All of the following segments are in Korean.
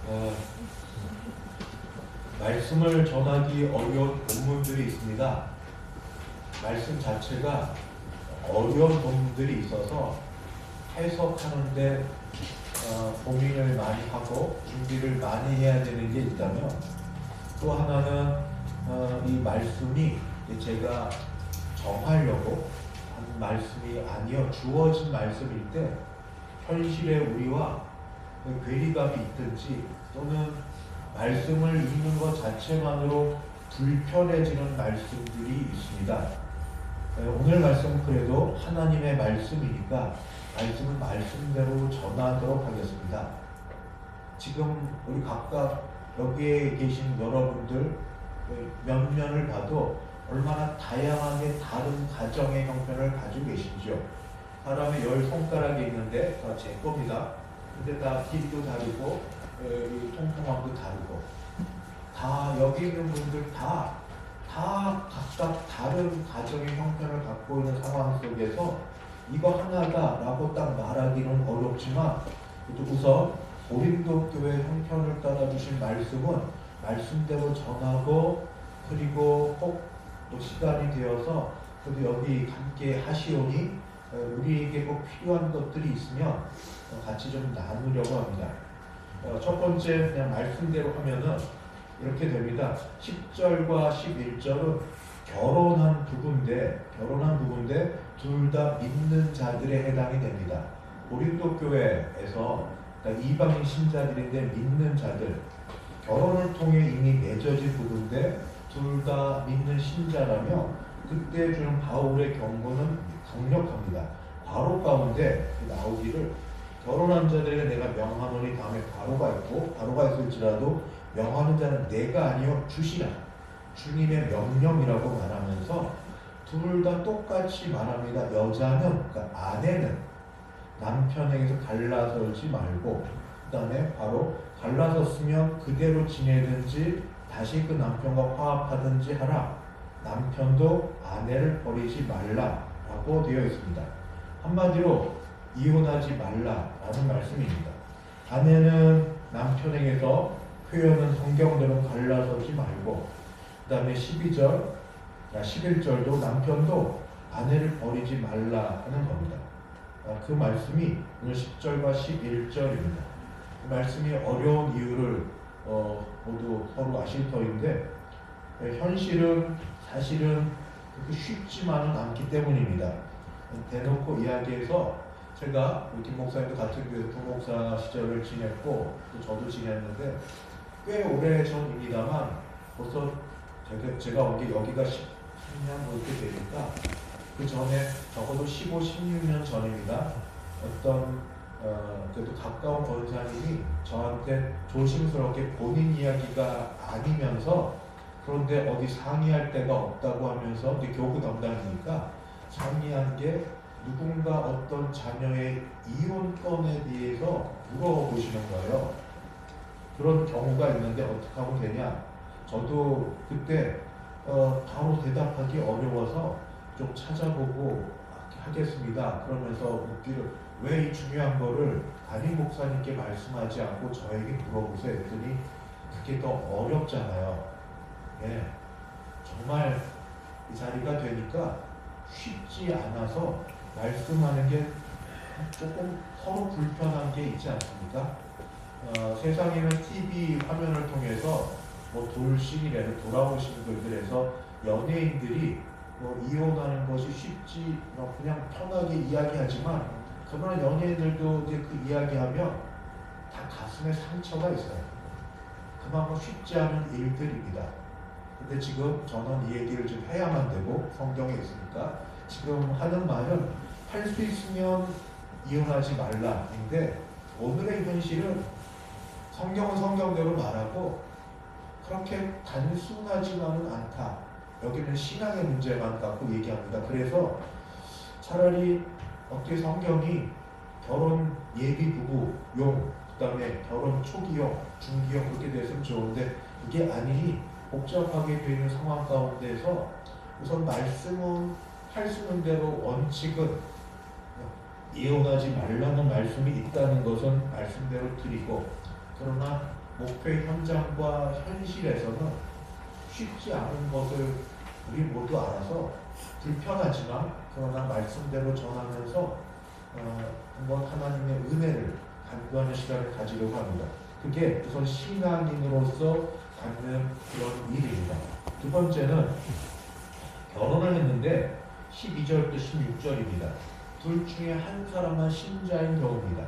어, 말씀을 전하기 어려운 본문들이 있습니다. 말씀 자체가 어려운 본문들이 있어서 해석하는데 고민을 많이 하고 준비를 많이 해야 되는 게 있다면, 또 하나는 이 말씀이 제가 정하려고 한 말씀이 아니어 주어진 말씀일 때 현실의 우리와 괴리감이 있든지, 또는 말씀을 읽는 것 자체만으로 불편해지는 말씀들이 있습니다. 오늘 말씀은 그래도 하나님의 말씀이니까 말씀은 말씀대로 전하도록 하겠습니다. 지금 우리 각각 여기에 계신 여러분들 면면을 봐도 얼마나 다양하게 다른 가정의 형편을 가지고 계신지요. 사람의 10손가락이 있는데 다 제 겁니다. 근데 다 길이도 다르고 통통함도 다르고, 다 여기 있는 분들 다 각각 다른 가정의 형편을 갖고 있는 상황 속에서 이거 하나다라고 딱 말하기는 어렵지만, 우선 고린도 교회 형편을 따라 주신 말씀은 말씀대로 전하고, 그리고 꼭 또 시간이 되어서 그래도 여기 함께 하시오니 우리에게 꼭 필요한 것들이 있으면 같이 좀 나누려고 합니다. 첫 번째 그냥 말씀대로 하면은 이렇게 됩니다. 10절과 11절은 결혼한 부부인데 둘 다 믿는 자들에 해당이 됩니다. 고린도 교회에서 그러니까 이방인 신자들인데 믿는 자들, 결혼을 통해 이미 맺어진 부부인데 둘 다 믿는 신자라면 그때 주는 바울의 경고는 강력합니다. 바로 가운데 나오기를, 결혼한 자들에게 내가 명하노니, 다음에 바로가 있고, 바로가 있을지라도 명하는 자는 내가 아니요 주시라, 주님의 명령이라고 말하면서 둘 다 똑같이 말합니다. 여자는, 그러니까 아내는 남편에게서 갈라서지 말고, 그 다음에 바로 갈라섰으면 그대로 지내든지 다시 그 남편과 화합하든지 하라. 남편도 아내를 버리지 말라라고 되어 있습니다. 한마디로 이혼하지 말라라는 말씀입니다. 아내는 남편에게서, 표현은 성경대로 갈라서지 말고, 그 다음에 11절도 남편도 아내를 버리지 말라 하는 겁니다. 그 말씀이 오늘 10절과 11절입니다. 그 말씀이 어려운 이유를 모두 서로 아실 터인데, 현실은 사실은 그렇게 쉽지만은 않기 때문입니다. 대놓고 이야기해서, 제가 김 목사님도 같은 교회 부목사 시절을 지냈고 또 저도 지냈는데 꽤 오래 전입니다만, 벌써 제가 온 게 여기가 10년 뭐 이렇게 되니까 그 전에 적어도 15, 16년 전입니다. 어떤 그래도 가까운 권사님이 저한테 조심스럽게 본인 이야기가 아니면서, 그런데 어디 상의할 데가 없다고 하면서, 이제 교구 담당이니까 상의한 게 누군가 어떤 자녀의 이혼건에 대해서 물어보시는 거예요. 그런 경우가 있는데 어떻게 하면 되냐. 저도 그때 바로 대답하기 어려워서 좀 찾아보고 하겠습니다 그러면서 묻기를, 왜 이 중요한 거를 담임 목사님께 말씀하지 않고 저에게 물어보세요 했더니, 그게 더 어렵잖아요. 예, 정말 이 자리가 되니까 쉽지 않아서 말씀하는 게 조금 서로 불편한 게 있지 않습니까? 세상에는 TV 화면을 통해서 뭐 돌싱이라도 돌아오신 분들에서 연예인들이 이혼하는 것이 쉽지, 그냥 편하게 이야기하지만, 그러나 연예인들도 이제 그 이야기하면 다 가슴에 상처가 있어요. 그만큼 쉽지 않은 일들입니다. 근데 지금 저는 이 얘기를 좀 해야만 되고 성경에 있으니까 지금 하는 말은, 할 수 있으면 이혼하지 말라인데, 오늘의 현실은 성경은 성경대로 말하고 그렇게 단순하지만은 않다. 여기는 신앙의 문제만 갖고 얘기합니다. 그래서 차라리 어떻게 성경이 결혼 예비 부부용, 그 다음에 결혼 초기용, 중기용 그렇게 됐으면 좋은데, 그게 아니니 복잡하게 되는 상황 가운데서 우선 말씀은 할 수 있는 대로 원칙은 이혼하지 말라는 말씀이 있다는 것은 말씀대로 드리고, 그러나 목표 현장과 현실에서는 쉽지 않은 것을 우리 모두 알아서 불편하지만 그러나 말씀대로 전하면서 한번 하나님의 은혜를 간구하는 시간을 가지려고 합니다. 그게 우선 신앙인으로서 갖는 그런 일입니다. 두 번째는 결혼을 했는데 12절부터 16절입니다. 둘 중에 한 사람만 신자인 경우입니다.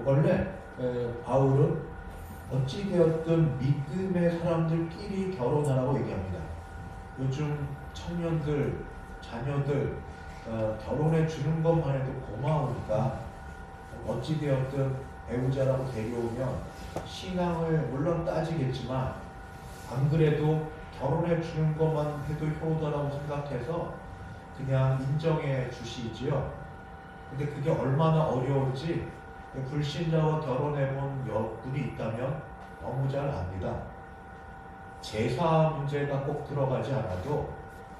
원래 바울은 어찌되었든 믿음의 사람들끼리 결혼하라고 얘기합니다. 요즘 청년들, 자녀들 결혼해 주는 것만 해도 고마우니까 어찌되었든 배우자라고 데려오면 신앙을 물론 따지겠지만 안 그래도 결혼해 주는 것만 해도 효도라고 생각해서 그냥 인정해 주시지요. 근데 그게 얼마나 어려운지 불신자와 결혼해 본 분이 있다면 너무 잘 압니다. 제사 문제가 꼭 들어가지 않아도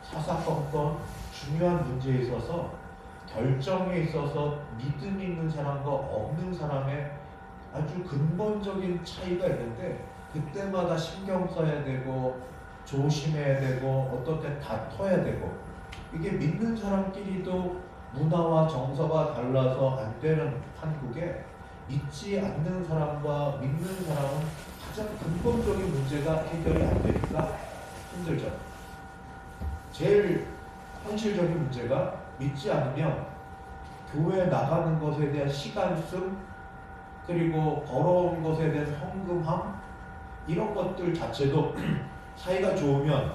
사사건건 중요한 문제에 있어서 결정에 있어서 믿음 있는 사람과 없는 사람의 아주 근본적인 차이가 있는데 그때마다 신경 써야 되고 조심해야 되고 어떤 때 다퉈야 되고 이게 믿는 사람끼리도 문화와 정서가 달라서 안 되는 한국에 믿지 않는 사람과 믿는 사람은 가장 근본적인 문제가 해결이 안 되니까 힘들죠. 제일 현실적인 문제가 믿지 않으면 교회에 나가는 것에 대한 시간승 그리고 벌어온 것에 대한 현금함 이런 것들 자체도 사이가 좋으면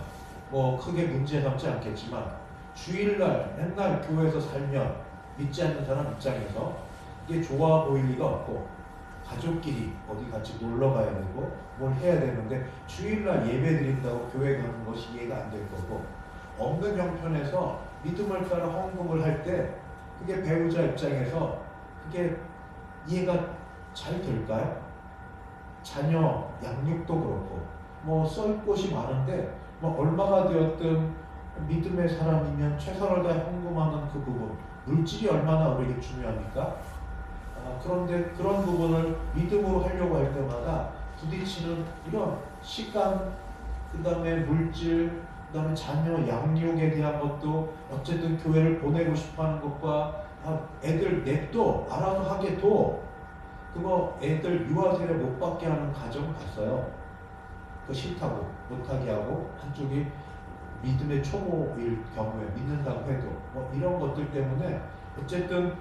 뭐 크게 문제 삼지 않겠지만 주일날 맨날 교회에서 살면 믿지 않는 사람 입장에서 이게 좋아 보일 리가 없고 가족끼리 어디 같이 놀러 가야 되고 뭘 해야 되는데 주일날 예배 드린다고 교회 가는 것이 이해가 안 될 거고 없는 형편에서 믿음을 따라 헌금을 할 때 그게 배우자 입장에서 그게 이해가 잘 될까요? 자녀 양육도 그렇고 뭐 쏠 곳이 많은데 뭐 얼마가 되었든 믿음의 사람이면 최선을 다해 헌금하는 그 부분 물질이 얼마나 우리에게 중요합니까? 그런데 그런 부분을 믿음으로 하려고 할 때마다 부딪히는 이런 시간 그 다음에 물질 그 다음에 자녀 양육에 대한 것도 어쨌든 교회를 보내고 싶어하는 것과 애들 냅둬 알아서 하게 둬 그거 애들 유아세례 못 받게 하는 가정 봤어요. 그 싫다고 못하게 하고 한쪽이 믿음의 초보일 경우에 믿는다고 해도 뭐 이런 것들 때문에 어쨌든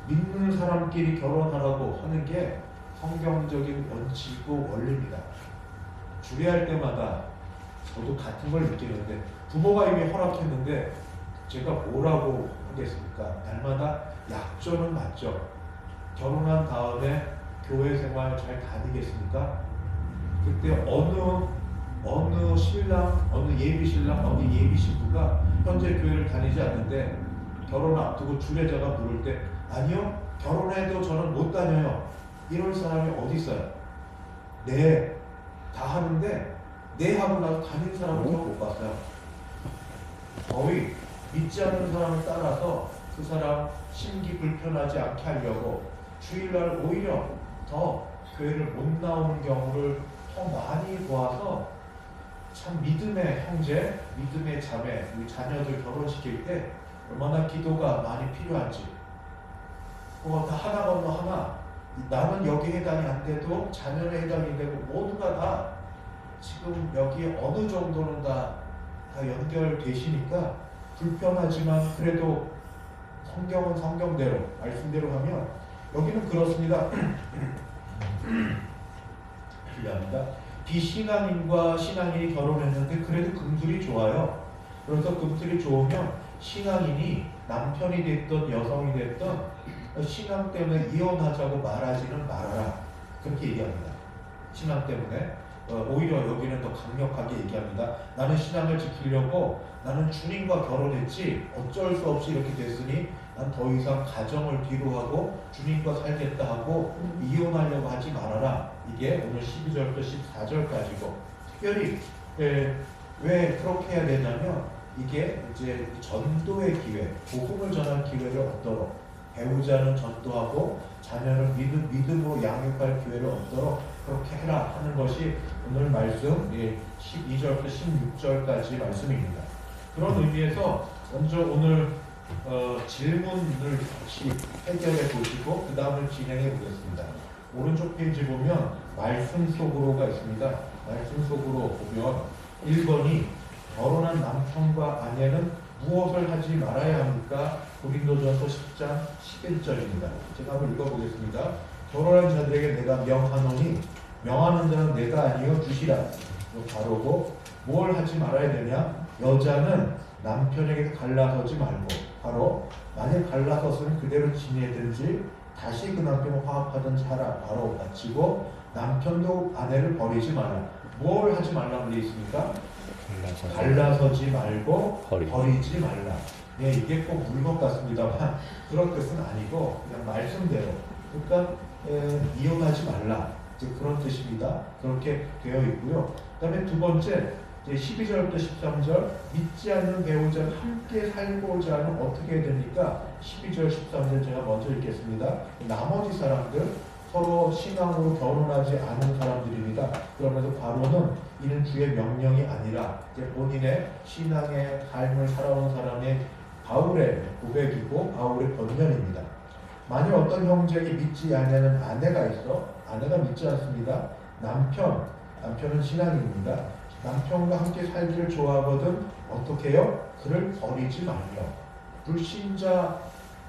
믿는 사람끼리 결혼하라고 하는 게 성경적인 원칙이고 원리입니다. 주례할 때마다 저도 같은 걸 느끼는데 부모가 이미 허락했는데 제가 뭐라고 하겠습니까? 날마다 약조는 맞죠. 결혼한 다음에 교회 생활 잘 다니겠습니까? 그때 어느 신랑, 어느 예비 신랑, 어느 예비 신부가 현재 교회를 다니지 않는데 결혼 앞두고 주례자가 물을 때 아니요, 결혼해도 저는 못 다녀요. 이런 사람이 어디 있어요? 네, 다 하는데 네 하고 나서 다닌 사람은 저는 못 봤어요. 거의 믿지 않는 사람을 따라서 그 사람 심기 불편하지 않게 하려고 주일날 오히려 더 교회를 못 나오는 경우를 더 많이 보아서 참 믿음의 형제, 믿음의 자매, 우리 자녀들 결혼시킬 때 얼마나 기도가 많이 필요한지 그거 다 하나 건너 하나 나는 여기 해당이 안 돼도 자녀는 해당이 되고 모두가 다 지금 여기 어느 정도는 다 연결되시니까 불편하지만 그래도 성경은 성경대로 말씀대로 하면 여기는 그렇습니다. 필요합니다. 비신앙인과 신앙인이 결혼했는데 그래도 금술이 좋아요. 그래서 금술이 좋으면 신앙인이 남편이 됐든 여성이 됐든 신앙 때문에 이혼하자고 말하지는 말아라. 그렇게 얘기합니다. 신앙 때문에 오히려 여기는 더 강력하게 얘기합니다. 나는 신앙을 지키려고 나는 주님과 결혼했지 어쩔 수 없이 이렇게 됐으니 난 더 이상 가정을 뒤로 하고 주님과 살겠다 하고 이혼하려고 하지 말아라. 이게 오늘 12절부터 14절까지고 특별히 왜 그렇게 해야 되냐면 이게 이제 전도의 기회, 복음을 전할 기회를 얻도록 배우자는 전도하고 자녀를 믿음으로 양육할 기회를 얻도록 그렇게 해라 하는 것이 오늘 말씀 12절부터 16절까지 말씀입니다. 그런 의미에서 먼저 오늘 질문을 같이 해결해 보시고 그 다음을 진행해 보겠습니다. 오른쪽 페이지 보면 말씀 속으로가 있습니다. 말씀 속으로 보면 1번이 결혼한 남편과 아내는 무엇을 하지 말아야 합니까? 고린도전서 10장 11절입니다. 제가 한번 읽어보겠습니다. 결혼한 자들에게 내가 명하노니 명하는 자는 내가 아니요 주시라. 바로고 뭘 하지 말아야 되냐? 여자는 남편에게 갈라서지 말고 바로 만약 갈라섰으면 그대로 지내든지 다시 그 남편과 화합하든지 하라. 바로 마치고 남편도 아내를 버리지 마라. 뭘 하지 말라고 되어 있습니까? 갈라서지 말고 버리지 말라. 네, 이게 꼭 물것 같습니다만 그런 뜻은 아니고 그냥 말씀대로 그러니까 이혼하지 말라 그런 뜻입니다. 그렇게 되어 있고요. 그 다음에 두 번째 12절부터 13절 믿지 않는 배우자는 함께 살고자 하면 어떻게 해야 됩니까? 12절 13절 제가 먼저 읽겠습니다. 나머지 사람들 서로 신앙으로 결혼하지 않은 사람들입니다. 그러면서 바로는 이는 주의 명령이 아니라 본인의 신앙의 삶을 살아온 사람의 바울의 고백이고 바울의 권면입니다. 만일 어떤 형제에게 믿지 않는 아내가 있어 아내가 믿지 않습니다. 남편은 신앙인입니다. 남편과 함께 살기를 좋아하거든 어떻게 해요? 그를 버리지 말려. 불신자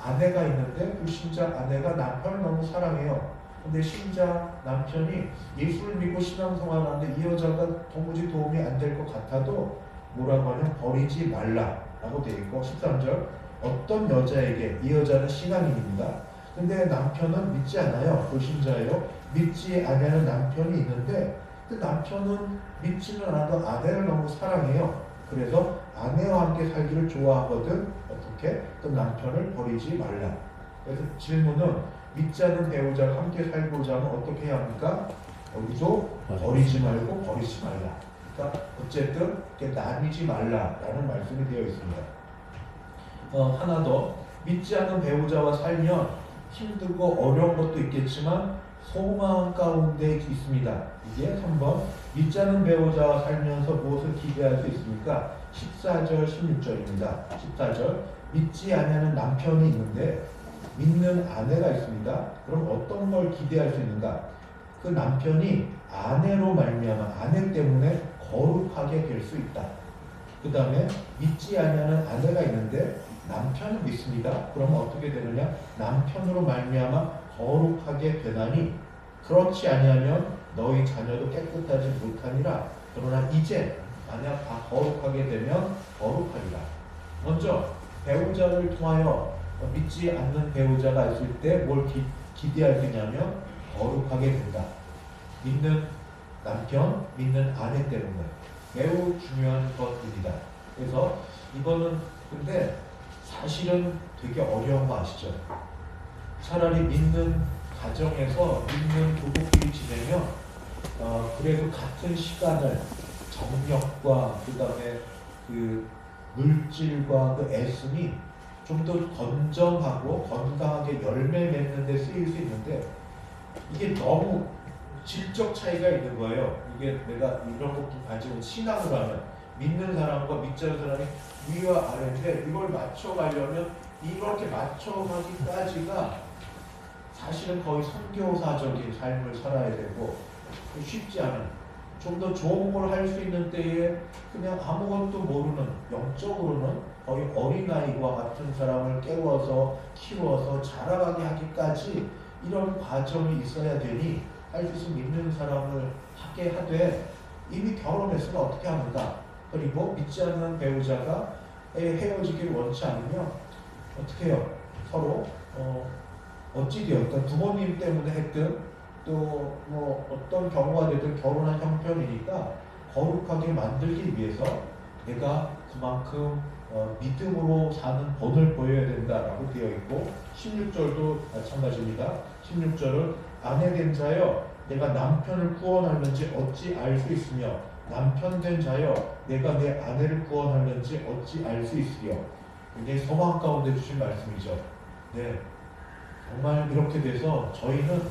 아내가 있는데 불신자 아내가 남편을 너무 사랑해요. 근데 신자 남편이 예수를 믿고 신앙생활하는데 이 여자가 도무지 도움이 안 될 것 같아도 뭐라고 하면 버리지 말라라고 되어 있고 13절 어떤 여자에게 이 여자는 신앙인입니다. 근데 남편은 믿지 않아요. 불신자예요. 믿지 않는 남편이 있는데 그 남편은 믿지는 않아도 아내를 너무 사랑해요. 그래서 아내와 함께 살기를 좋아하거든 어떻게? 또 남편을 버리지 말라. 그래서 질문은 믿지 않는 배우자가 함께 살고자 하면 어떻게 해야 합니까? 여기서 버리지 말고 버리지 말라. 그러니까 어쨌든 나뉘지 말라라는 말씀이 되어 있습니다. 하나 더 믿지 않는 배우자와 살면 힘들고 어려운 것도 있겠지만 소망 가운데 있습니다. 이게 3번 믿지 않는 배우자와 살면서 무엇을 기대할 수 있습니까? 14절 16절입니다. 14절 믿지 않는 남편이 있는데 믿는 아내가 있습니다. 그럼 어떤 걸 기대할 수 있는가? 그 남편이 아내로 말미암아 아내 때문에 거룩하게 될 수 있다. 그 다음에 믿지 않는 아내가 있는데 남편은 믿습니다. 그러면 어떻게 되느냐? 남편으로 말미암아 거룩하게 되나니 그렇지 아니하면 너희 자녀도 깨끗하지 못하니라. 그러나 이제 만약 다 거룩하게 되면 거룩하리라. 먼저 배우자를 통하여 믿지 않는 배우자가 있을 때 뭘 기대할 수 있냐면 거룩하게 된다. 믿는 남편, 믿는 아내 때문에 매우 중요한 것입니다. 그래서 이거는 근데 사실은 되게 어려운 거 아시죠? 차라리 믿는 가정에서 믿는 부부끼리 지내면 그래도 같은 시간을 정력과 그 다음에 그 물질과 그 애씀이 좀 더 건전하고 건강하게 열매 맺는 데 쓰일 수 있는데 이게 너무 질적 차이가 있는 거예요. 이게 내가 이런 것도 가지고 신앙을 하면 믿는 사람과 믿지 않는 사람이 위와 아래인데 이걸 맞춰가려면 이렇게 맞춰가기까지가 사실은 거의 선교사적인 삶을 살아야 되고 쉽지 않은 좀 더 좋은 걸 할 수 있는 때에 그냥 아무것도 모르는 영적으로는 거의 어린아이와 같은 사람을 깨워서 키워서 자라가게 하기까지 이런 과정이 있어야 되니 할 수 있으면 믿는 사람을 하게 하되 이미 결혼했으면 어떻게 하는가? 그리고 믿지 않는 배우자가 헤어지기를 원치 않으면 어떻게 해요? 서로 어찌되었든 부모님 때문에 했든 또 뭐 어떤 경우가 되든 결혼한 형편이니까 거룩하게 만들기 위해서 내가 그만큼 믿음으로 사는 본을 보여야 된다라고 되어 있고 16절도 마찬가지입니다. 16절은 아내 된 자여 내가 남편을 구원하는지 어찌 알 수 있으며 남편 된 자여 내가 내 아내를 구원하는지 어찌 알 수 있으려. 이게 소망 가운데 주신 말씀이죠. 네, 정말 이렇게 돼서 저희는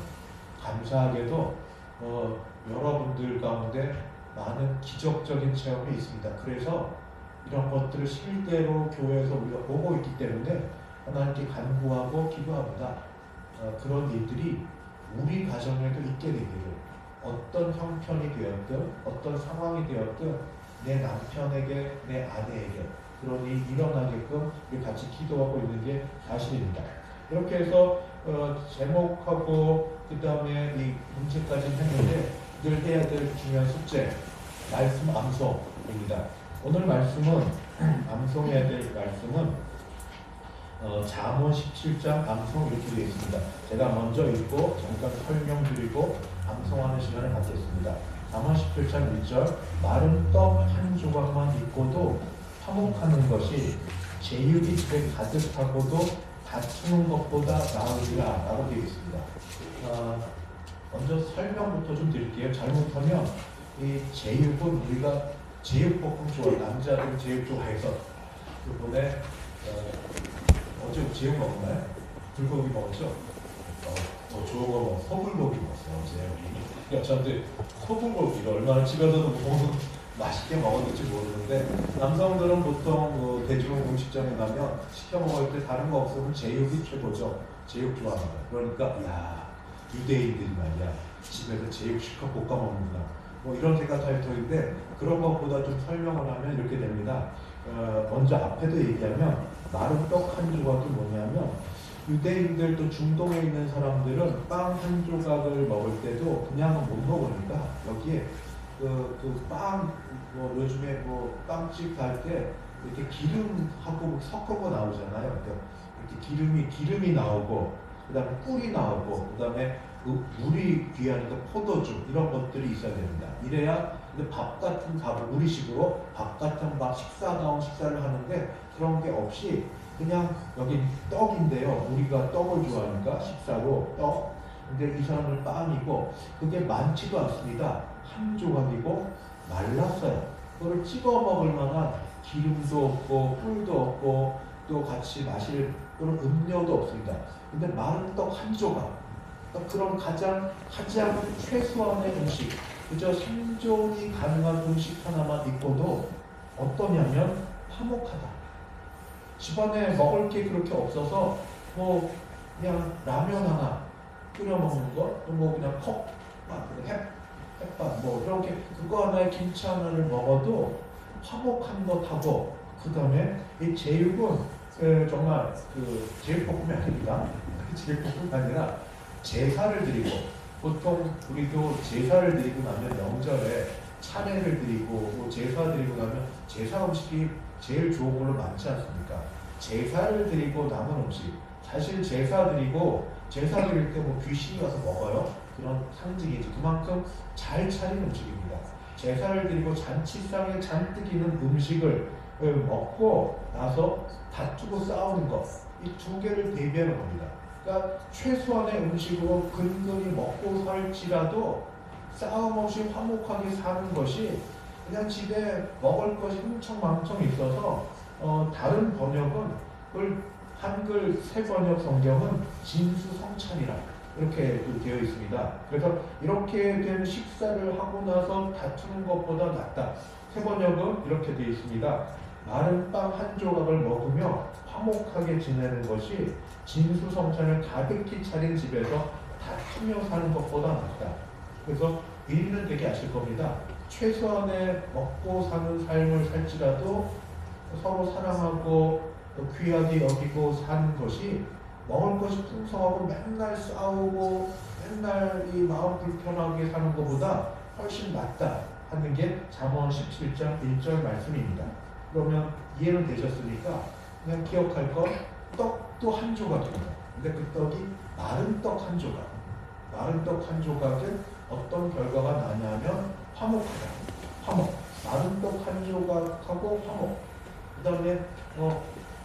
감사하게도 여러분들 가운데 많은 기적적인 체험이 있습니다. 그래서 이런 것들을 실제로 교회에서 우리가 보고 있기 때문에 하나님께 간구하고 기도합니다. 그런 일들이 우리 가정에도 있게 되기를, 어떤 형편이 되었든 어떤 상황이 되었든 내 남편에게 내 아내에게 그런 일이 일어나게끔 우리 같이 기도하고 있는 게 사실입니다. 이렇게 해서 제목하고 그 다음에 이 문제까지 했는데 늘 해야 될 중요한 숙제, 말씀 암송입니다. 오늘 말씀은 암송해야 될 말씀은 잠언 17장 암송 이렇게 되어 있습니다. 제가 먼저 읽고 잠깐 설명드리고 암송하는 시간을 갖겠습니다. 잠언 17장 1절, 마른 떡 한 조각만 있고도 화목하는 것이 제육이 집에 가득하고도 다투는 것보다 나으리라 라고 되어 있습니다. 먼저 설명부터 좀 드릴게요. 잘못하면 이 제육은 우리가 제육볶음 좋아해, 남자들 제육 좋아해서 그번에 어제 제육 먹었나요? 불고기 먹었죠? 더 좋은 거 먹었어. 소불고기 먹었어요. 어제 여자들 소불고기를 얼마나 집에서도 맛있게 먹었는지 모르는데, 남성들은 보통 대중 음식점에 가면 시켜 먹을 때 다른 거 없으면 제육이 최고죠. 제육 좋아하는 거. 그러니까 야, 유대인들이 말이야 집에서 제육 시켜 볶아 먹는구나, 뭐 이런 생각할 터인데, 그런 것보다 좀 설명을 하면 이렇게 됩니다. 먼저 앞에도 얘기하면 마른 떡 한 조각이 뭐냐면, 유대인들 또 중동에 있는 사람들은 빵 한 조각을 먹을 때도 그냥 못 먹으니까 여기에 빵, 뭐 요즘에 뭐 빵집 갈 때 이렇게 기름하고 섞은 거 나오잖아요. 이렇게 기름이 나오고, 그 다음에 꿀이 나오고, 그 다음에 물이 귀하니까 포도주 이런 것들이 있어야 됩니다. 이래야 밥 같은 밥을 우리식으로 밥 같은 밥 식사다운 식사를 하는데, 그런 게 없이 그냥 여기 떡인데요. 우리가 떡을 좋아하니까 식사로 떡. 근데 이 사람은 빵이고 그게 많지도 않습니다. 한 조각이고 말랐어요. 그걸 찍어 먹을 만한 기름도 없고 꿀도 없고 또 같이 마실 그런 음료도 없습니다. 근데 마른 떡 한 조각. 그런 가장 최소한의 음식, 그저 생존이 가능한 음식 하나만 있고도 어떠냐면 화목하다. 집안에 먹을 게 그렇게 없어서 뭐 그냥 라면 하나 끓여 먹는 거, 또 뭐 그냥 햇반 뭐 이렇게 그거 하나에 김치 하나를 먹어도 화목한 것하고, 그 다음에 이 제육은 정말 제육볶음이 아닙니다. 제육볶음이 아니라 제사를 드리고, 보통 우리도 제사를 드리고 나면 명절에 차례를 드리고 뭐 제사 드리고 나면 제사 음식이 제일 좋은 걸로 많지 않습니까? 제사를 드리고 남은 음식, 사실 제사 드릴 때 뭐 귀신이 와서 먹어요? 그런 상징이지. 그만큼 잘 차린 음식입니다. 제사를 드리고 잔치상에 잔뜩 있는 음식을 먹고 나서 다투고 싸우는 것, 이 두 개를 대비하는 겁니다. 그러니까 최소한의 음식으로 근근히 먹고 살지라도 싸움 없이 화목하게 사는 것이, 그냥 집에 먹을 것이 흥청망청 있어서 다른 번역은 한글 새 번역 성경은 진수성찬이라 이렇게 되어 있습니다. 그래서 이렇게 된 식사를 하고 나서 다투는 것보다 낫다. 새 번역은 이렇게 되어 있습니다. 마른 빵 한 조각을 먹으며 화목하게 지내는 것이 진수성찬을 가득히 차린 집에서 다투며 사는 것보다 낫다. 그래서 의미는 되게 아실 겁니다. 최소한의 먹고 사는 삶을 살지라도 서로 사랑하고 귀하게 여기고 사는 것이, 먹을 것이 풍성하고 맨날 싸우고 맨날 이 마음 불편하게 사는 것보다 훨씬 낫다 하는 게 잠언 17장 1절 말씀입니다. 그러면 이해는 되셨으니까 그냥 기억할 건 떡도 한 조각입니다. 근데 그 떡이 마른 떡 한 조각. 마른 떡 한 조각은 어떤 결과가 나냐면 화목하다. 화목. 마른 떡 한 조각하고 화목. 그 다음에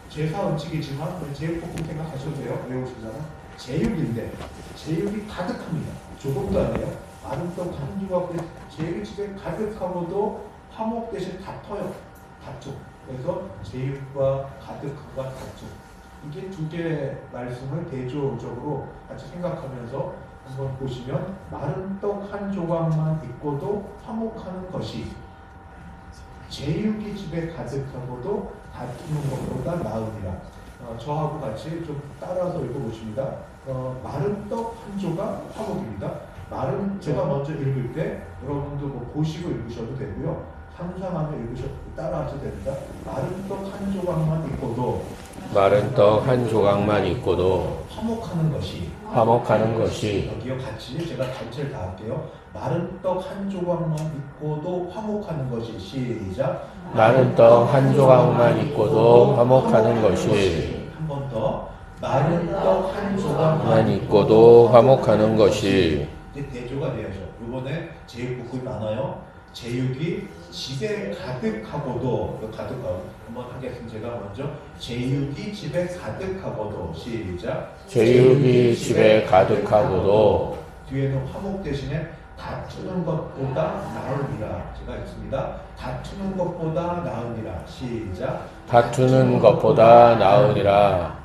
제사 음식이지만 제육볶음 생각하셔도 돼요. 외우시잖아. 제육인데 제육이 가득합니다. 조금도 아니에요. 마른 떡 한 조각, 제육이 집에 가득하고도 화목 대신 다퉈요. 다투. 그래서 제육과 가득함과 다투. 이게 두 개의 말씀을 대조적으로 같이 생각하면서 한번 보시면 마른 떡 한 조각만 있고도 화목하는 것이 제육이 집에 가득하고도 다투는 것보다 나으니라. 저하고 같이 좀 따라서 읽어보십니다. 마른 떡 한 조각 화목입니다. 제가 먼저 읽을 때 여러분도 뭐 보시고 읽으셔도 되고요. 상상하며 따라하셔도 됩니다. 마른 떡 한 조각만 있고도 마른 떡 한 조각만 있고도 화목하는 것이 여기요 같이 제가 전체를 다 할게요. 마른 떡 한 조각만 있고도 화목하는 것이 시작. 마른 떡 한 조각만 있고도 화목하는 것이 한 번 더. 마른 떡 한 조각만 있고도 화목하는 것이 이제 대조가 돼야죠. 이번에 제육볶음이 많아요. 제육이 집에 가득하고도 한번 하겠습니다. 제가 먼저 제육이 집에 가득하고도 시작. 제육이 집에 가득하고도 뒤에는 화목 대신에 다투는 것보다 나으니라. 제가 읽습니다. 다투는 것보다 나으니라. 시작. 다투는 것보다 나으니라.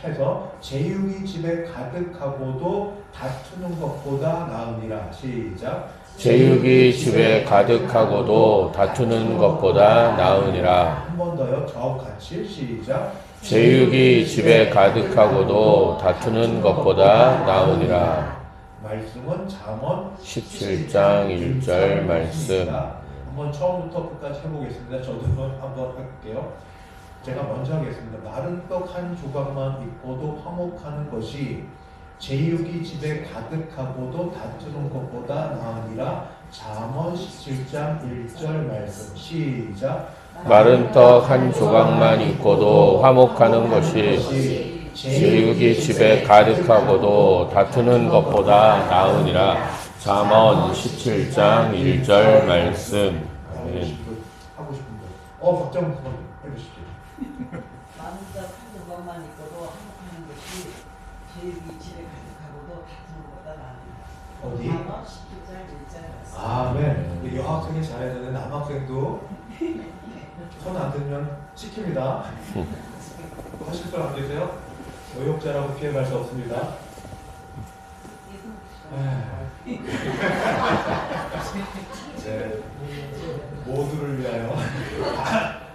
해서 제육이 집에 가득하고도 다투는 것보다 나으니라. 시작. 제육이 집에 가득하고도 다투는 것보다 나으니라. 한 번 더요. 저하고 같이 시작. 제육이 집에 가득하고도 다투는 것보다 나으니라. 말씀은 잠언 17장 1절 말씀. 한번 처음부터 끝까지 해보겠습니다. 저도 한번 할게요. 제가 먼저 하겠습니다. 마른 떡 한 조각만 있고도 화목하는 것이 제육이 집에 가득하고도 다투는 것보다 나으니라. 잠언 17장 1절 말씀. 시작. 마른 떡 한 조각만 있고도 화목하는 것이 제육이 집에 가득하고도 다투는 것보다 나으니라. 잠언 17장 1절 말씀. 하고 싶은 분. 박정훈 해주시죠. 마른 떡 한 조각만 있고도 화목하는 것이 제육이 집에 가득하고도 다투는 것보다 나으니라. 어디? 잠언 17장 1절 말씀. 네. 여학생이 잘해야 되는데 남학생도 손 안 들면 시킵니다. 하실 분 안 계세요? 의욕자라고 피해갈 수 없습니다. 네, 모두를 위하여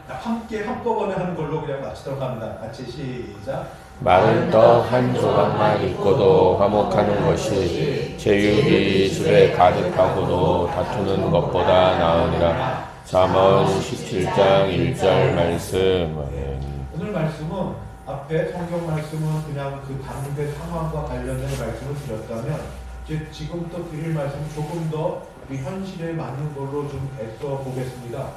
함께 한꺼번에 하는 걸로 그냥 마치도록 합니다. 같이 시작. 마른 떡 한 조각만 있고도 화목하는 것이 제육이 집에 가득하고도 다투는 것보다 나으니라. 잠언 17장 1절 말씀. 오늘 말씀은 앞에 성경 말씀은 그냥 그 당대 상황과 관련된 말씀을 드렸다면 지금부터 드릴 말씀 조금 더 우리 현실에 맞는 걸로 좀 애써 보겠습니다.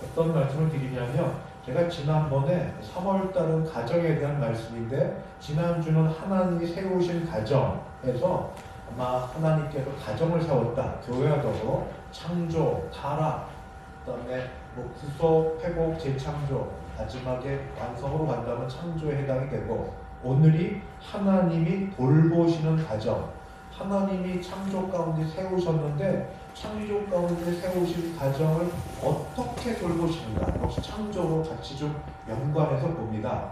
어떤 말씀을 드리냐면 제가 지난번에 3월달은 가정에 대한 말씀인데 지난주는 하나님이 세우신 가정에서 아마 하나님께서 가정을 세웠다. 교회와 더불어 창조, 타락, 그 다음에 구속, 회복, 재창조, 마지막에 완성으로 간다면 창조에 해당이 되고 오늘이 하나님이 돌보시는 가정, 하나님이 창조 가운데 세우셨는데 창조 가운데 세우신 가정을 어떻게 돌보시는가 혹시 창조로 같이 좀 연관해서 봅니다.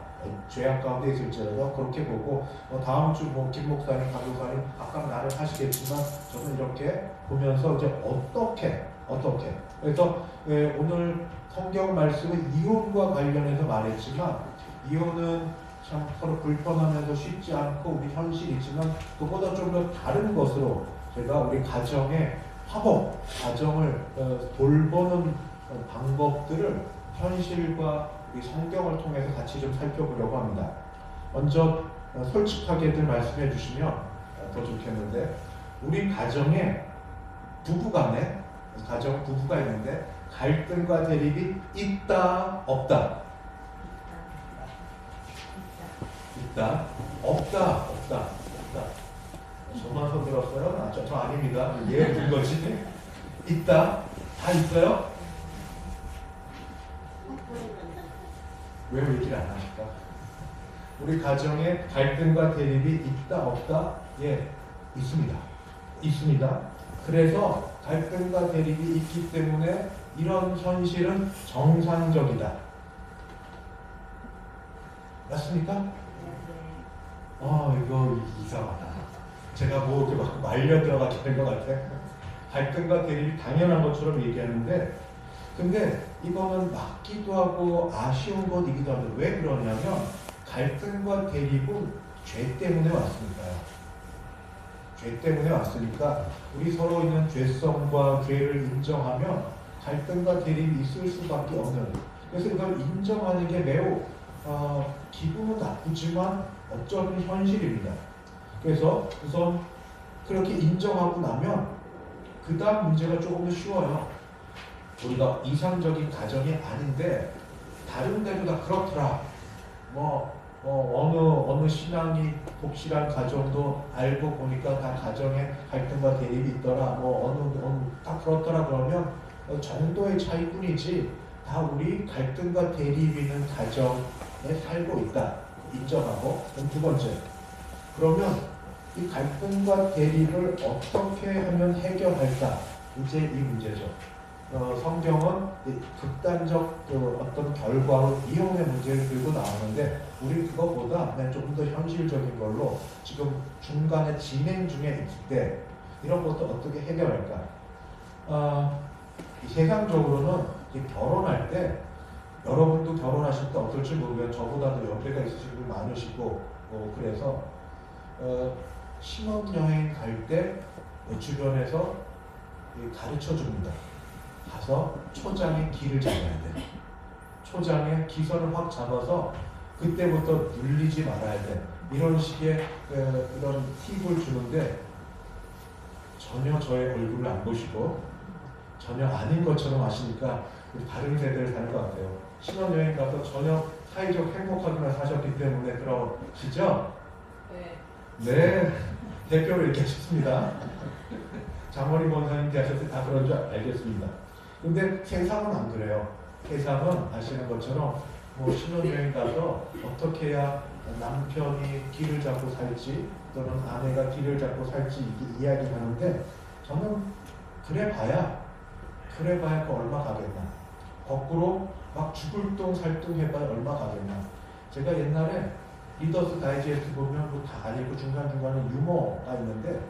죄악 가운데 있을지라도 그렇게 보고 다음 주 김 목사님, 강 목사님 각각 나를 하시겠지만 저는 이렇게 보면서 이제 어떻게 그래서 오늘 성경 말씀은 이혼과 관련해서 말했지만 이혼은 참 서로 불편하면서 쉽지 않고 우리 현실이지만 그보다 좀 더 다른 것으로 제가 우리 가정의 화목, 가정을 돌보는 방법들을 현실과 우리 성경을 통해서 같이 좀 살펴보려고 합니다. 먼저 솔직하게들 말씀해 주시면 더 좋겠는데 우리 가정에 부부간에 부부가 있는데 갈등과 대립이 있다 없다? 있다 없다. 저만 손 들었어요? 저 아닙니다. 얘 든 거지? 있다? 다 있어요? 왜 얘기를 안 하실까? 우리 가정에 갈등과 대립이 있다 없다? 예, 있습니다. 그래서 갈등과 대립이 있기 때문에 이런 현실은 정상적이다. 맞습니까? 이거 이상하다. 제가 뭐 이렇게 막 말려 들어가게 된 것 같아. 갈등과 대립이 당연한 것처럼 얘기하는데, 근데 이거는 맞기도 하고 아쉬운 것이기도 한데, 왜 그러냐면 갈등과 대립은 죄 때문에 왔으니까요. 죄 때문에 왔으니까 우리 서로 있는 죄성과 죄를 인정하면 갈등과 대립이 있을 수밖에 없는, 그래서 이걸 인정하는 게 매우 기분은 나쁘지만 어쩌면 현실입니다. 그래서 우선 그렇게 인정하고 나면 그 다음 문제가 조금 더 쉬워요. 우리가 이상적인 가정이 아닌데 다른 데도 다 그렇더라. 어느 신앙이 독실한 가정도 알고 보니까 다 가정에 갈등과 대립이 있더라. 어느 다 그렇더라. 그러면 정도의 차이뿐이지 다 우리 갈등과 대립이 있는 가정에 살고 있다. 인정하고. 그럼 두 번째. 그러면 이 갈등과 대립을 어떻게 하면 해결할까? 이제 이 문제죠. 성경은 극단적 어떤 결과로 이혼의 문제를 들고 나오는데 우리 그것보다 그냥 조금 더 현실적인 걸로 지금 중간에 진행 중에 있을 때 이런 것도 어떻게 해결할까? 세상적으로는 결혼할 때 여러분도 결혼하실 때 어떨지 모르겠어요. 저보다도 연배가 있으신 분 많으시고 그래서 신혼여행 갈 때 주변에서 가르쳐 줍니다. 가서 초장에 기를 잡아야 돼. 초장에 기선을 확 잡아서 그때부터 눌리지 말아야 돼. 이런 식의 이런 팁을 주는데 전혀 저의 얼굴을 안 보시고 전혀 아닌 것처럼 하시니까 다른 세대를 사는 것 같아요. 신혼여행 가서 전혀 사이적 행복하게만 사셨기 때문에 그러시죠? 네. 대표로 이렇게 하셨습니다. 장머리 권사님께 하셨을 때 다 그런 줄 알겠습니다. 근데 세상은 안 그래요. 세상은 아시는 것처럼 신혼여행 가서 어떻게 해야 남편이 길을 잡고 살지 또는 아내가 길을 잡고 살지 이야기 하는데 저는 그래 봐야 그 얼마 가겠나. 거꾸로 막 죽을 똥 살똥 해봐야 얼마 가겠나. 제가 옛날에 리더스 다이제스트 보면 다 알고 중간중간에 유머가 있는데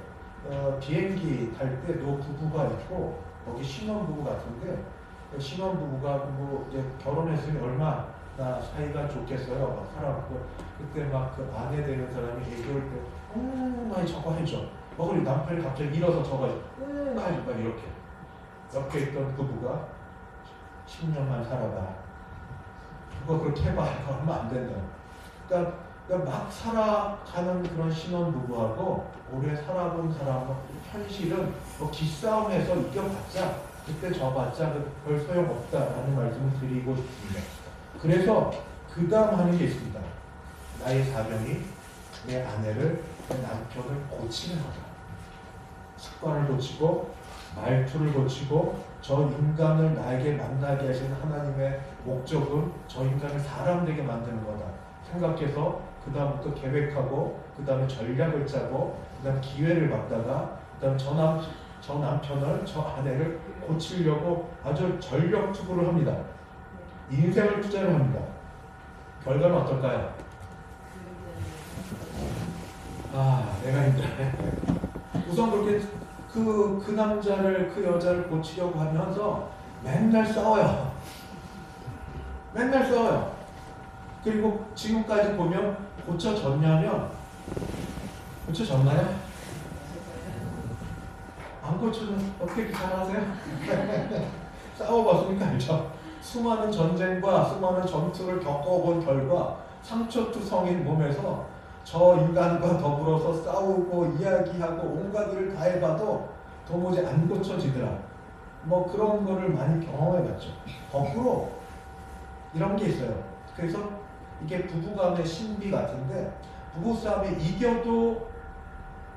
비행기 탈 때 노 부부가 있고 거기 신혼부부 같은데 신혼부부가 이제 결혼했으니 얼마나 사이가 좋겠어요. 막 살았고 그때 막 그 아내 되는 사람이 얘기할 때 많이 저거 해줘. 그리고 남편이 갑자기 일어서 저거 해줘. 이렇게 옆에 있던 부부가 10년만 살아봐. 그거 그렇게 해봐. 얼마 안 된다. 그러니까 막 살아가는 그런 신혼부부하고 오래 살아본 사람은 현실은 기싸움에서 이겨봤자 그때 져봤자 별 소용없다라는 말씀을 드리고 싶습니다. 그래서 그 다음 하는 게 있습니다. 나의 사명이 내 아내를, 내 남편을 고치는 거다. 습관을 고치고 말투를 고치고 저 인간을 나에게 만나게 하신 하나님의 목적은 저 인간을 사람 되게 만드는 거다 생각해서 그 다음부터 계획하고 그 다음에 전략을 짜고 그 다음 기회를 받다가 그 다음 저 남편을 저 아내를 고치려고 아주 전력 투구를 합니다. 인생을 투자를 합니다. 결과는 어떨까요? 내가 힘들네. 우선 그렇게 그 남자를 그 여자를 고치려고 하면서 맨날 싸워요. 맨날 싸워요. 그리고 지금까지 보면 고쳐졌냐면 고쳐졌나요? 안 고쳐는 어떻게 이렇게 잘하세요? 싸워봤으니까 알죠. 수많은 전쟁과 수많은 전투를 겪어본 결과 상처투성인 몸에서 저 인간과 더불어서 싸우고 이야기하고 온갖 일을 다 해봐도 도무지 안 고쳐지더라. 그런 거를 많이 경험해봤죠. 거꾸로 이런 게 있어요. 그래서 이게 부부간의 신비 같은데 부부싸움에 이겨도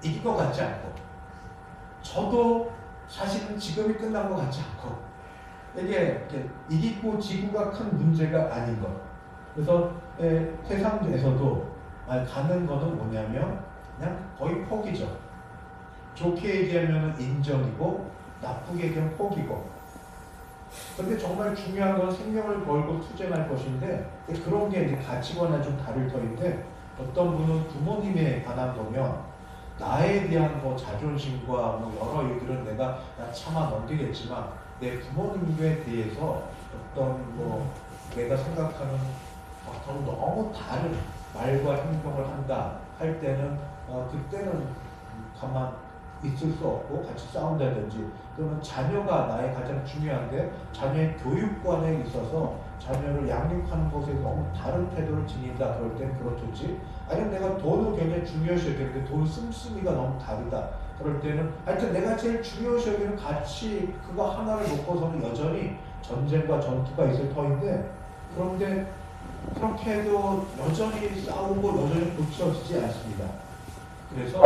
이길 것 같지 않고 저도 사실은 지금이 끝난 것 같지 않고 이게 이기고 지구가 큰 문제가 아닌 것. 그래서 세상에서도 가는 거는 뭐냐면 그냥 거의 포기죠. 좋게 얘기하면 인정이고 나쁘게 얘기하면 포기고. 그런데 정말 중요한 건 생명을 걸고 투쟁할 것인데 그런 게 이제 가치관과 좀 다를 터인데 어떤 분은 부모님에 관한 보면 나에 대한 뭐 자존심과 뭐 여러 일들은 내가 참아 넘기겠지만 내 부모님에 대해서 어떤 뭐 내가 생각하는 어떤 너무 다른 말과 행동을 한다 할 때는 그때는 가만 있을 수 없고 같이 싸운다든지, 그러면 자녀가 나의 가장 중요한데 자녀의 교육관에 있어서 자녀를 양육하는 것에 너무 다른 태도를 지닌다 그럴 땐 그렇겠지. 아니면 내가 돈을 굉장히 중요시 여기는데 돈 씀씀이가 너무 다르다 그럴 때는 하여튼 내가 제일 중요시 여기는 가치 그거 하나를 놓고서는 여전히 전쟁과 전투가 있을 터인데, 그런데 그렇게 해도 여전히 싸우고 여전히 고쳐지지 않습니다. 그래서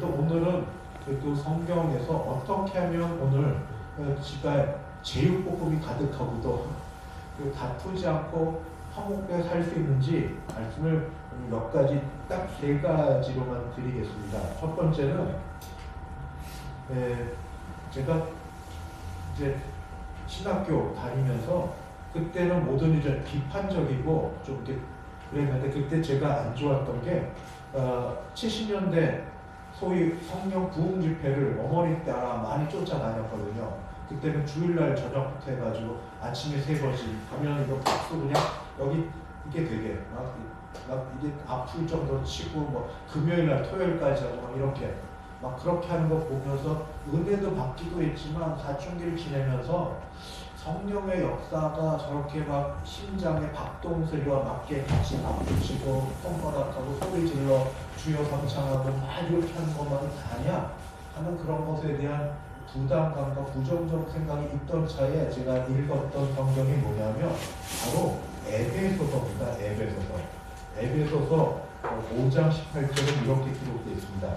또 오늘은 또 성경에서 어떻게 하면 오늘 집에 제육볶음이 가득하고도 다투지 않고 화목하게 살 수 있는지 말씀을 몇 가지 딱 3가지로만 드리겠습니다. 첫 번째는 제가 이제 신학교 다니면서 그때는 모든 일이 좀 비판적이고 좀 이렇게 그랬는데, 그때 제가 안 좋았던 게 70년대 소위 성령 부흥 집회를 어머니 따라 많이 쫓아다녔거든요. 그때는 주일날 저녁부터 해가지고 아침에 3번씩 가면 이거 박수 그냥 여기 이게 되게 막 이게 아플 정도로 치고 뭐 금요일날 토요일까지 하고 막 이렇게 막 그렇게 하는 거 보면서 은혜도 받기도 했지만 사춘기를 지내면서 성령의 역사가 저렇게 막 심장에 박동소리와 맞게 같이 박수치고 손바닥하고 소리 질러 주여 감창하고 막 이렇게 하는 것만이 다냐 하는 그런 것에 대한 부담감과 부정적 생각이 있던 차에 제가 읽었던 성경이 뭐냐면 바로 에베소서입니다. 에베소서 5장 18절은 이렇게 기록되어 있습니다.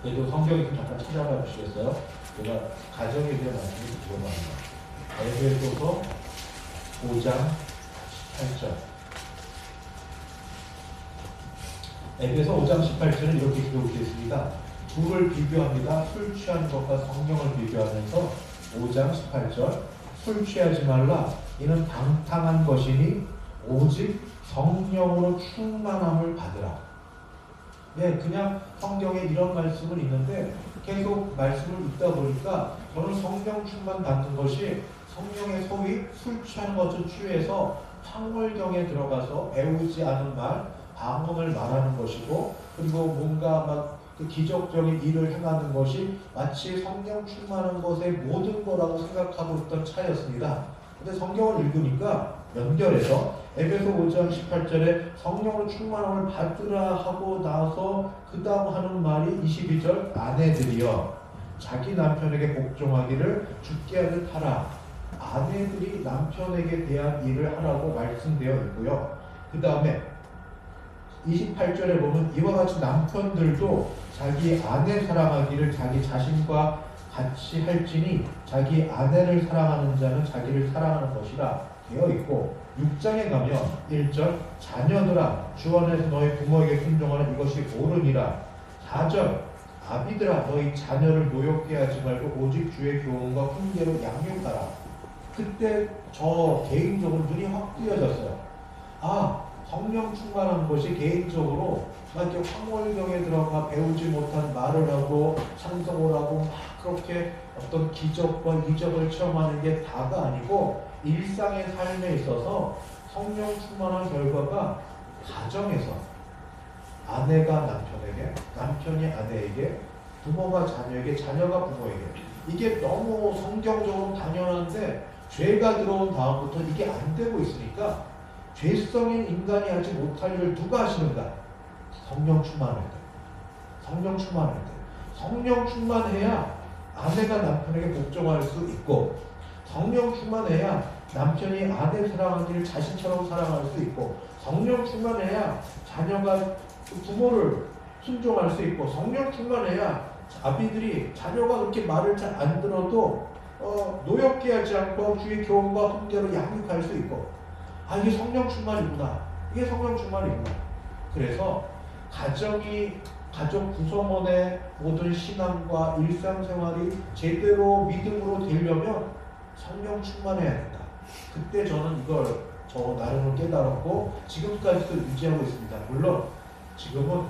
그래도 성경이 좀 잠깐 찾아봐 주시겠어요? 제가 가정에 대한 말씀을 드려봅니다. 에베소서 5장 18절. 에베소 5장 18절은 이렇게 기록되어 있습니다. 둘을 비교합니다. 술 취한 것과 성령을 비교하면서 5장 18절 술 취하지 말라 이는 방탕한 것이니 오직 성령으로 충만함을 받으라. 네, 그냥 성경에 이런 말씀은 있는데 계속 말씀을 읽다 보니까 저는 성령 충만 받는 것이 성령의 소위 술 취하는 것을 취해서 황홀경에 들어가서 배우지 않은 말, 방언을 말하는 것이고, 그리고 뭔가 막 그 기적적인 일을 행하는 것이 마치 성령 충만한 것의 모든 거라고 생각하고 있던 차였습니다. 근데 성경을 읽으니까 연결해서 에베소 5장 18절에 성령으로 충만함을 받으라 하고 나서 그 다음 하는 말이 22절 아내들이여 자기 남편에게 복종하기를 주께 하듯 하라. 아내들이 남편에게 대한 일을 하라고 말씀되어 있고요. 그 다음에 28절에 보면 이와 같이 남편들도 자기 아내 사랑하기를 자기 자신과 같이 할지니 자기 아내를 사랑하는 자는 자기를 사랑하는 것이라 되어 있고, 6장에 가면 1절 자녀들아 주 안에서 너희 부모에게 순종하는 이것이 옳으니라. 4절 아비들아 너희 자녀를 노엽게 하지 말고 오직 주의 교훈과 훈계로 양육하라. 그때 저 개인적으로 눈이 확 띄어졌어요. 성령 충만한 것이 개인적으로 막 이렇게 황홀경에 들어가 배우지 못한 말을 하고 찬송을 하고 막 그렇게 어떤 기적과 이적을 체험하는 게 다가 아니고, 일상의 삶에 있어서 성령 충만한 결과가 가정에서 아내가 남편에게, 남편이 아내에게, 부모가 자녀에게, 자녀가 부모에게, 이게 너무 성경적으로 당연한데 죄가 들어온 다음부터 이게 안 되고 있으니까 죄성인 인간이 하지 못할 일을 누가 하시는가? 성령 충만할 때. 성령 충만할 때. 성령 충만해야 아내가 남편에게 복종할 수 있고, 성령 충만해야 남편이 아내 사랑하기를 자신처럼 사랑할 수 있고, 성령 충만해야 자녀가 부모를 순종할 수 있고, 성령 충만해야 아비들이 자녀가 그렇게 말을 잘 안 들어도 노엽게 하지 않고 주의 교훈과 훈계로 양육할 수 있고, 이게 성령 충만이구나. 이게 성령 충만이구나. 그래서 가족 구성원의 모든 신앙과 일상생활이 제대로 믿음으로 되려면 성령 충만해야 된다. 그때 저는 이걸 저 나름을 깨달았고 지금까지도 유지하고 있습니다. 물론 지금은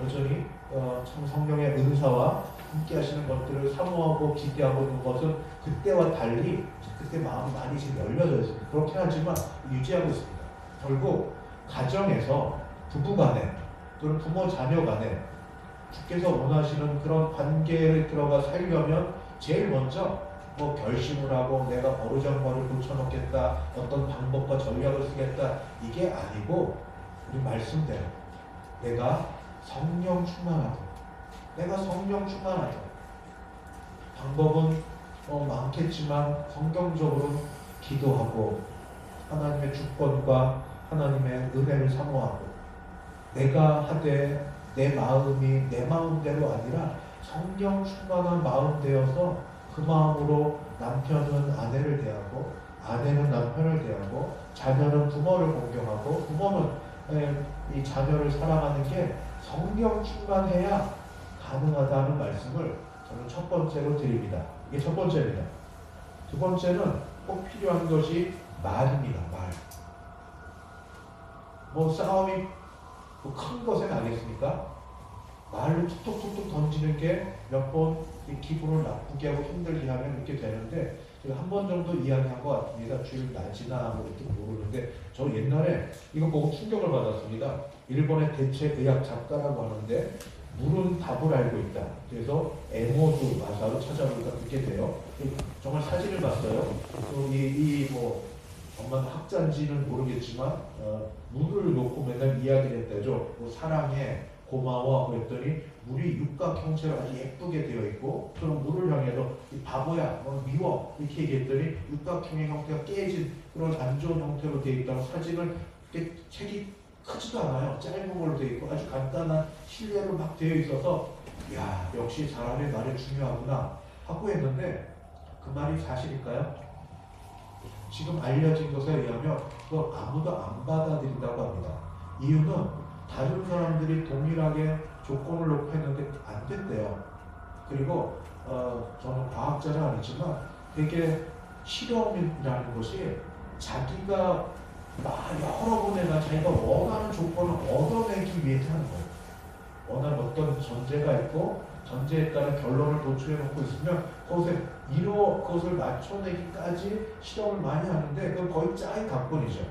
여전히 참 성령의 은사와 함께 하시는 것들을 사모하고 기대하고 있는 것은 그때와 달리 그때 마음이 많이 지금 열려져 있습니다. 그렇긴 하지만 유지하고 있습니다. 결국 가정에서 부부간에 또는 부모 자녀 간에 주께서 원하시는 그런 관계를 들어가 살려면 제일 먼저 뭐 결심을 하고 내가 버르장 거를 고쳐놓겠다, 어떤 방법과 전략을 쓰겠다, 이게 아니고 우리 말씀대로 내가 성령 충만하다. 내가 성령 충만하다. 방법은 많겠지만 성경적으로 기도하고 하나님의 주권과 하나님의 은혜를 사모하고 내가 하되 내 마음이 내 마음대로 아니라 성령 충만한 마음 되어서 그 마음으로 남편은 아내를 대하고 아내는 남편을 대하고 자녀는 부모를 공경하고 부모는 이 자녀를 사랑하는 게 성령 충만해야 가능하다는 말씀을 저는 첫 번째로 드립니다. 이게 첫 번째입니다. 두 번째는 꼭 필요한 것이 말입니다. 말. 뭐 싸움이 큰 것에 나겠습니까? 말로 툭툭툭툭 던지는 게 몇 번 기분을 나쁘게 하고 힘들게 하면 이렇게 되는데 제가 한 번 정도 이야기한 것 같습니다. 주일 낮이나 뭐 이렇게 모르는데 저 옛날에 이거 보고 충격을 받았습니다. 일본의 대체의학 작가라고 하는데 물은 답을 알고 있다. 그래서 에모도 마사로 찾아보니까 그렇게 돼요. 정말 사진을 봤어요. 뭐 정말 학자인지는 모르겠지만 물을 놓고 맨날 이야기를 했대죠. 뭐 사랑해, 고마워 그랬더니 물이 육각 형체로 아주 예쁘게 되어 있고 그럼 물을 향해서 이 바보야, 너 미워 이렇게 얘기했더니 육각형의 형태가 깨진 그런 안 좋은 형태로 되어 있다고 사진을 책이 크지도 않아요. 짧은 걸로 되어 있고 아주 간단한 실내로 막 되어 있어서 야 역시 사람의 말이 중요하구나 하고 했는데 그 말이 사실일까요? 지금 알려진 것에 의하면 그걸 아무도 안 받아들인다고 합니다. 이유는 다른 사람들이 동일하게 조건을 놓고 했는데 안 됐대요. 그리고 저는 과학자는 아니지만 되게 실험이라는 것이 자기가 여러 번이나 자기가 원하는 조건을 얻어내기 위해서 하는 거예요. 원하는 어떤 전제가 있고 전제에 따른 결론을 도출해 놓고 있으면 그것을 맞춰내기까지 실험을 많이 하는데 그건 거의 짜이 각본이죠.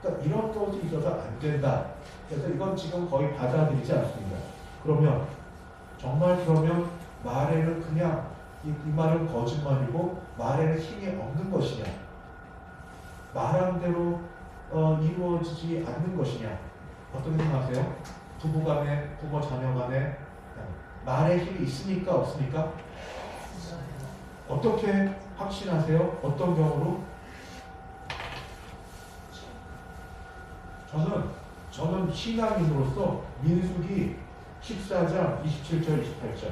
그러니까 이런 것이 있어서 안 된다. 그래서 이건 지금 거의 받아들이지 않습니다. 그러면 정말 말에는 그냥 이 말은 거짓말이고 말에는 힘이 없는 것이냐? 말한 대로 이루어지지 않는 것이냐? 어떻게 생각하세요? 부부간에, 부모 자녀간에 말에 힘이 있습니까? 없습니까? 어떻게 확신하세요? 어떤 경우로? 저는 신앙인으로서 민수기 14장 27절 28절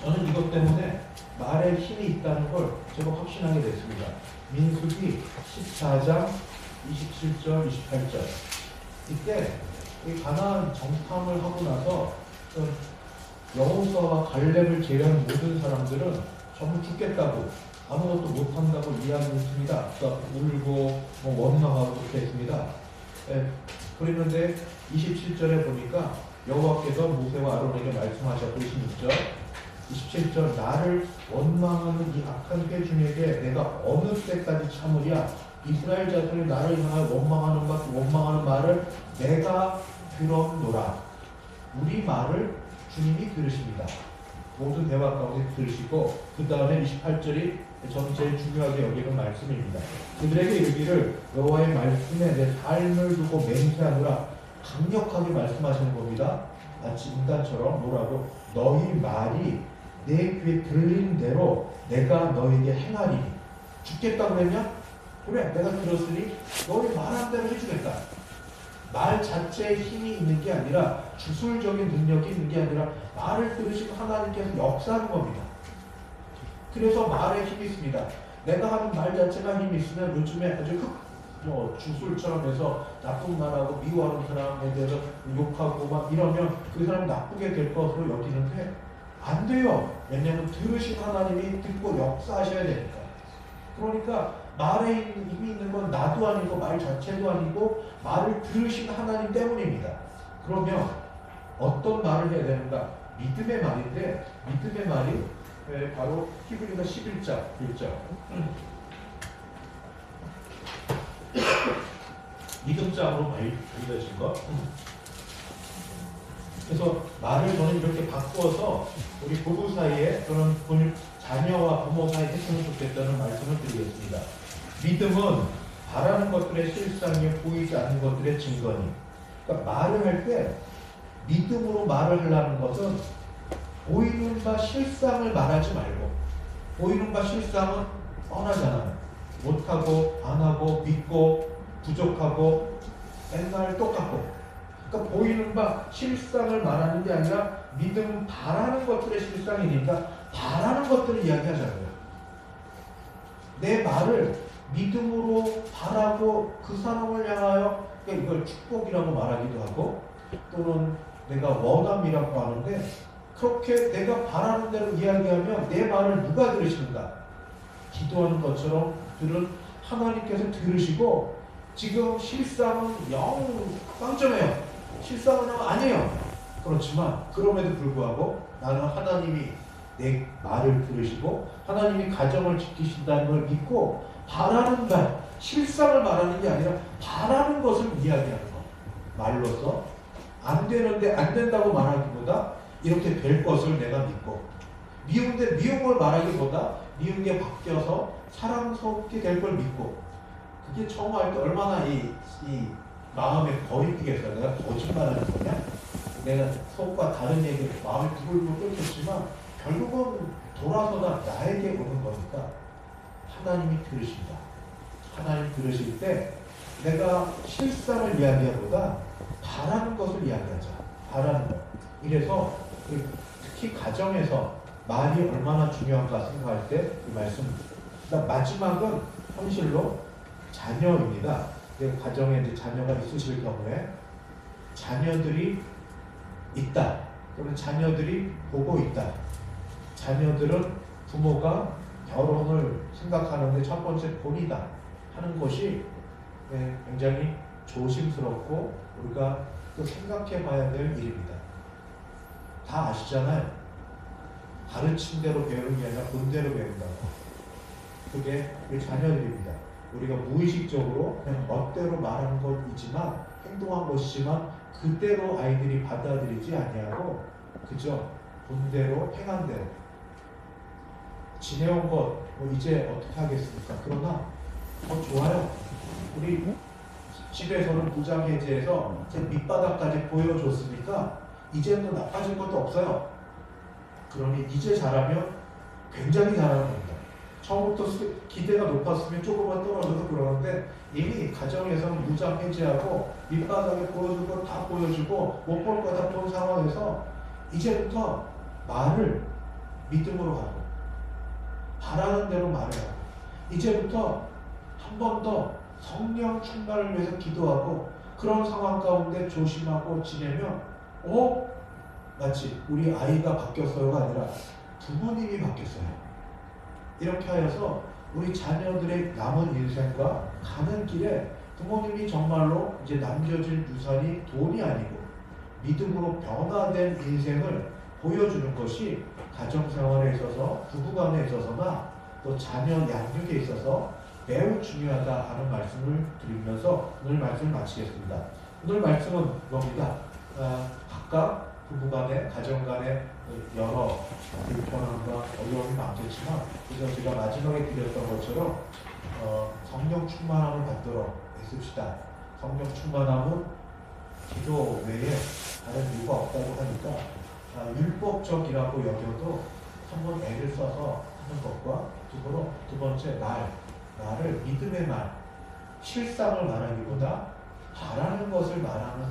저는 이것 때문에 말에 힘이 있다는 걸 제가 확신하게 됐습니다. 민수기 14장 27절 28절 이때 이 가나안 정탐을 하고 나서 여호수아와 갈렙을 제외한 모든 사람들은 전부 죽겠다고 아무것도 못한다고 이야기했습니다. 그러니까 울고 원망하고 그렇게 했습니다. 그랬는데 27절에 보니까 여호와께서 모세와 아론에게 말씀하셨고 26절 27절 나를 원망하는 이 악한 회중에게 내가 어느 때까지 참으랴 이스라엘 자손이 나를 향하여 원망하는 말을 내가 들었노라. 우리 말을 주님이 들으십니다. 모든 대화 가운데 들으시고 그 다음에 28절이 저는 제일 중요하게 여기는 말씀입니다. 그들에게 이르기를 여호와의 말씀에 내 삶을 두고 맹세하노라. 강력하게 말씀하시는 겁니다. 마치 인간처럼 뭐라고 너희 말이 내 귀에 들리는 대로 내가 너에게 행하리니 죽겠다고 그랬냐? 그래 내가 들었으니 너희 말한 대로 해주겠다. 말 자체에 힘이 있는 게 아니라 주술적인 능력이 있는 게 아니라 말을 들으시고 하나님께서 역사하는 겁니다. 그래서 말에 힘이 있습니다. 내가 하는 말 자체가 힘이 있으면 요즘에 아주 주술처럼 해서 나쁜 말하고 미워하는 사람에 대해서 욕하고 막 이러면 그 사람이 나쁘게 될 것으로 여기는데 안 돼요. 왜냐하면 들으신 하나님이 듣고 역사하셔야 되니까. 그러니까 말에 힘이 있는 건 나도 아니고 말 자체도 아니고 말을 들으신 하나님 때문입니다. 그러면 어떤 말을 해야 되는가? 믿음의 말인데 믿음의 말이 바로 히브리서 11장 1절 믿음장으로 알려진 것. 그래서 말을 저는 이렇게 바꾸어서 우리 부부 사이에 또는 자녀와 부모 사이에 했으면 좋겠다는 말씀을 드리겠습니다. 믿음은 바라는 것들의 실상이 보이지 않는 것들의 증거니. 그러니까 말을 할 때 믿음으로 말을 하려는 것은 보이는 바 실상을 말하지 말고, 보이는 바 실상은 뻔하잖아요. 못하고 안 하고 믿고 부족하고 맨날 똑같고. 그러니까 보이는 바 실상을 말하는 게 아니라 믿음은 바라는 것들의 실상이니까 바라는 것들을 이야기하자고요. 내 말을 믿음으로 바라고 그 사람을 향하여, 그러니까 이걸 축복이라고 말하기도 하고 또는 내가 원함이라고 하는데, 그렇게 내가 바라는 대로 이야기하면 내 말을 누가 들으시는가? 기도하는 것처럼 하나님께서 들으시고, 지금 실상은 영 빵점해요. 실상은 아니에요. 그렇지만 그럼에도 불구하고 나는 하나님이 내 말을 들으시고 하나님이 가정을 지키신다는 걸 믿고 바라는 말, 실상을 말하는 게 아니라 바라는 것을 이야기하는 것. 말로서 안 되는데 안 된다고 말하기보다 이렇게 될 것을 내가 믿고, 미운데 미운 걸 말하기보다 미운 게 바뀌어서 사랑스럽게 될 걸 믿고. 그게 처음 할 때 얼마나 이 마음에 거리 뛰겠어요. 내가 거짓말하는 거냐? 내가 속과 다른 얘기를 마음에 두글두글 끓였지만 결국은 돌아서다 나에게 오는 거니까 하나님이 들으신다. 하나님 들으실 때 내가 실상을 이야기하보다 바라는 것을 이야기하자. 바라는 것. 이래서 특히 가정에서 말이 얼마나 중요한가 생각할 때 이 말씀. 마지막은 현실로 자녀입니다. 가정에 이제 자녀가 있으실 경우에 자녀들이 있다. 또는 자녀들이 보고 있다. 자녀들은 부모가 결혼을 생각하는데 첫 번째 본이다 하는 것이 굉장히 조심스럽고 우리가 또 생각해 봐야 될 일입니다. 다 아시잖아요. 가르친 대로 배우는 게 아니라 본대로 배운다고. 그게 우리 자녀들입니다. 우리가 무의식적으로 그냥 멋대로 말하는 것이지만, 행동한 것이지만 그대로 아이들이 받아들이지 아니하고 그저 본대로 행한 대로 지내온 것 이제 어떻게 하겠습니까? 그러나 좋아요. 우리 집에서는 무장해제해서 제 밑바닥까지 보여줬으니까 이제는 나빠질 것도 없어요. 그러니 이제 잘하면 굉장히 잘하는 겁니다. 처음부터 기대가 높았으면 조금만 떨어져도 그러는데 이미 가정에서는 무장 해제하고 밑바닥에 보여줄 거 다 보여주고 못 볼 거 다 본 상황에서 이제부터 말을 믿음으로 하고 바라는 대로 말을 하고 이제부터 한 번 더 성령 충만을 위해서 기도하고 그런 상황 가운데 조심하고 지내면 마치 우리 아이가 바뀌었어요가 아니라 부모님이 바뀌었어요. 이렇게 하여서 우리 자녀들의 남은 인생과 가는 길에 부모님이 정말로 이제 남겨질 유산이 돈이 아니고 믿음으로 변화된 인생을 보여주는 것이 가정생활에 있어서 부부간에 있어서나 또 자녀 양육에 있어서 매우 중요하다 하는 말씀을 드리면서 오늘 말씀을 마치겠습니다. 오늘 말씀은 뭡니다. 각각 부부간에 가정간에 여러 불편함과 어려움이 많겠지만 그래서 제가 마지막에 드렸던 것처럼 성령 충만함을 받도록 애씁시다. 성령 충만함은 기도 외에 다른 이유가 없다고 하니까 율법적이라고 여겨도 한번 애를 써서 하는 것과 두 번째 나를 믿음의 말, 실상을 말하기보다 바라는 것을 말하는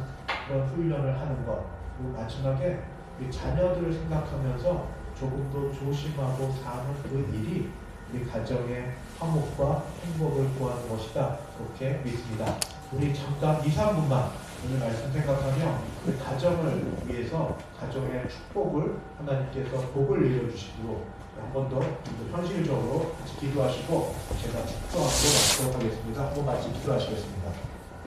그런 훈련을 하는 것. 그리고 마지막에 우리 자녀들을 생각하면서 조금 더 조심하고 사는 그 일이 우리 가정의 화목과 행복을 구하는 것이다. 그렇게 믿습니다. 우리 잠깐 2, 3분만 오늘 말씀 생각하며 우리 가정을 위해서 가정의 축복을 하나님께서 복을 내려주시도록 한 번 더 현실적으로 같이 기도하시고 제가 축도하고 마치도록 하겠습니다. 한번 같이 기도하시겠습니다.